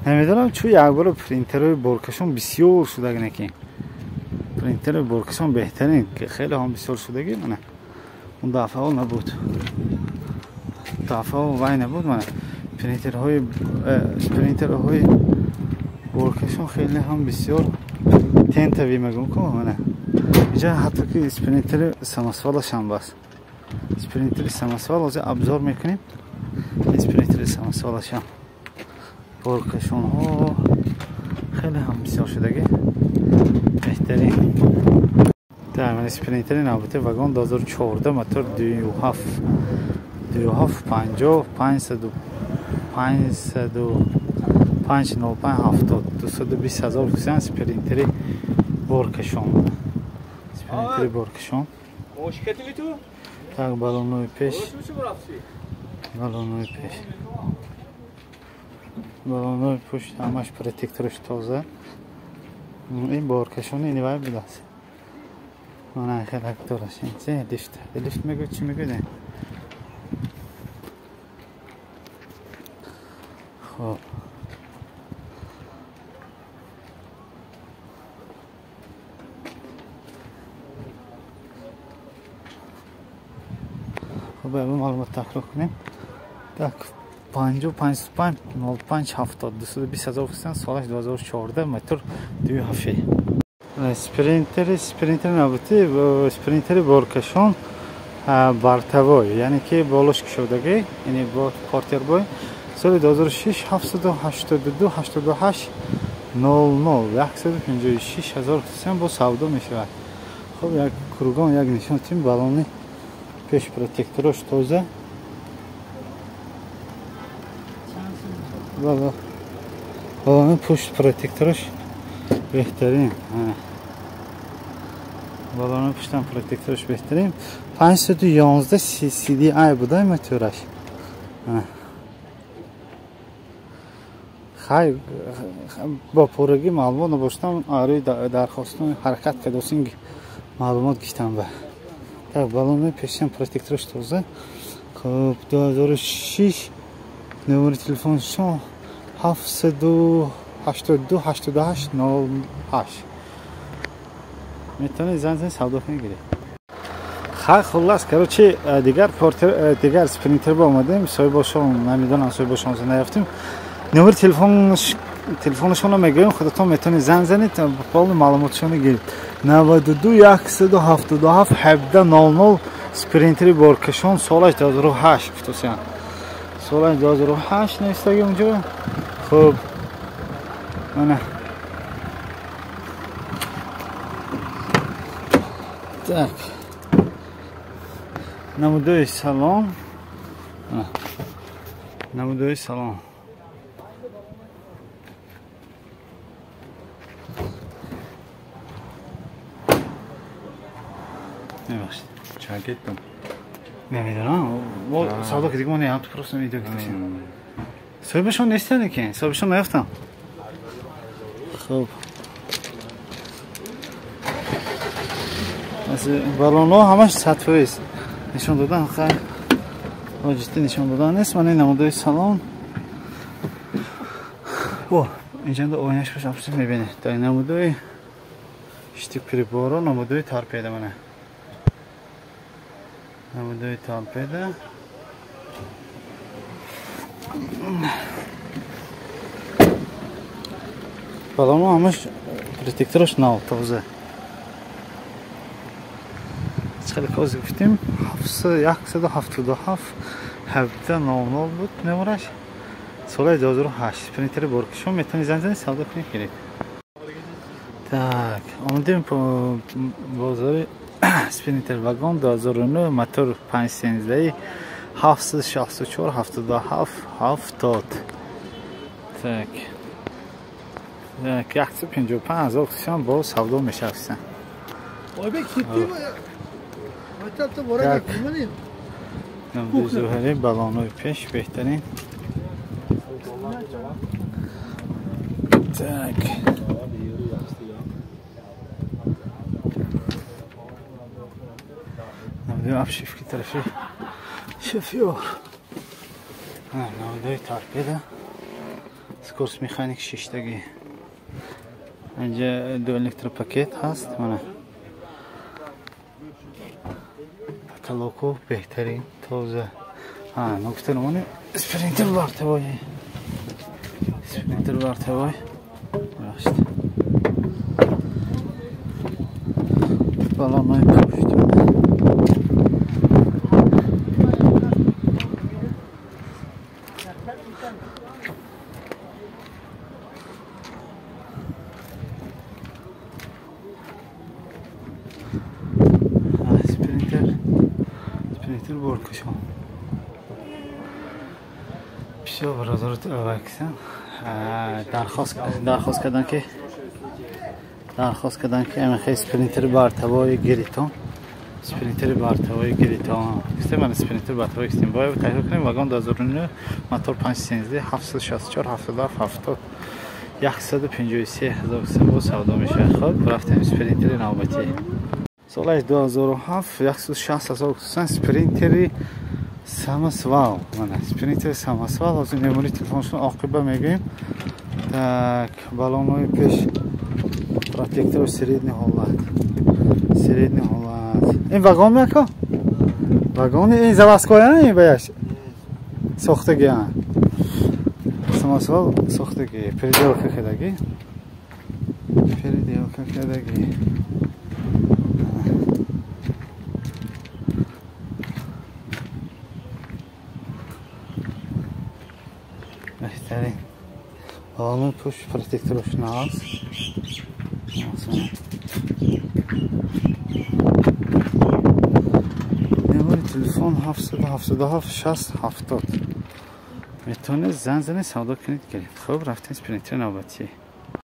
نمیدونم چون یک بار پرینتر برکشون بسیار شده که پرینتر برکشون بهترین که خیلی هم بسیار شده نه اون دفعه نبود دفعه وای نبود من پرینترهای برکشون خیلی هم بسیار تنتوی میگم که من اینجا حتی که اسپرینتر سمسوالش هم بس اسپرینتر سمسوال از ابزار میکنیم اسپرینتر سمسوالش هم برکشون ها خیلی هم بسیار شدگی بهترین در من اسپرینتر نوبت وگان 2014 موتور 27 50 220,000 کسان اسپرینتر برکشون اسپرینتر برکشون tak balonui peş balonui push amash protektorش تازه این بارکشون اینی وای بداس من خیلی دورش این لیفت میگه چی میگه نه خب خب به معلومات تکرار کنیم так 55 70 220,000 کسان سالش 2014 موتور 27 اسپرینتر نوبتی و اسپرینتر برکشون بارتوای یعنی که بالوش کشودگی یعنی با پارتر بای سال 2006 782 88 00 156,000 کسان با سودا میشود خب یک کروگان یک نشان تیم بالونی پیش پروتکتورش تازه بالون پشت پروتکتورش بهترین بالون پشتم پروتکتورش بهترین 511 CCD ای بوده موتورش خیلی با پورگی معلومات نباشتم آره درخواستم حرکت کدوسینگ معلومات گشتم به так балони пешам протектораш тоза خب 2006 номер телефоншон 782 88 08 میتونی زنگ سودا کنی گیری خلاص короче دیگر اسپرینتر با اومدیم صاحبشون نمیدونم صاحبشون نیافتیم номер تلفنشون رو میگیم خودتون میتونی زنگ زنید با معلوماتشون گیرید 92 177 17 00 اسپرینتر برکشون سالش 2008 بتوسیان سالش 2008 نیستگی اونجا خب منه так نمودوی سلام نمودوی سلام نباشید چاکتم نمیدونم و سودا که دیگه من هم تو پروسه ویدیو گذاشتم صاحبشون نیستن که صاحبشون نیافتم خب از بالونا همش سطفی است نشون دادن خیلی واجدی نشون دادن نیست من این نمودوی سلام او اینجا دو آینش خوش افسون میبینه تا این نمودوی شتیک پریبارا نمودوی تارپیده منه نمودوی تارپیده بالونا همش پروتکتورش نو تازه خیلی کاز گفتیم 177 17 00 بود نمورش سال 2008 پرینتر برکشون میتونی زنگ سودا کنی گیرید так آمدیم بازار اسپرینتر وگان 2009 موتور 513 764 77 70 так 155,000 کسان با سودا میشوستن نمودوی زهری بالانوی پیش بهترین tak نمودوی افشیفکی طرفی شفیور نمودوی تارپیده скорость механик 6 таги. اینجا دو الکتروپاکت هست. من کلوکو بهترین تازه. نکته نمونه اسپرینتر بارتوای. اسپرینتر بارتوای. راست. بالا نای پشت. اسپرینتر برکشم. بسیار برادرت اوکسن. درخواست کردن که امخ اسپرینتر بارتوای گریتون. اسپرینتر بارتوای گریتون. است من اسپرینتر بارتوای استیم باید تحقیق کنیم. واگن 2009 موتور 513 764 77 70 153,000 سودا میشه. خب رفتیم اسپرینتر نوبتی. سال 2007 160,000 اسپرینتر سامسوال. من اسپرینتر سامسوال از مموری تلفنشون عاقبه میگیم. Так, баллонный пеш протектор средний холод. Средний холод. این вагон میکو؟ вагон این заводское не боясь? ساختگی ها. سامسوال ساختگی. переделка کردگی. переделка کردگی. بهترین. Balonun push protektörünü al. نمره تلفن 777 60 70 میتونه زنگ سودا کنید. خب رفتیم اسپرینتر نوبتی.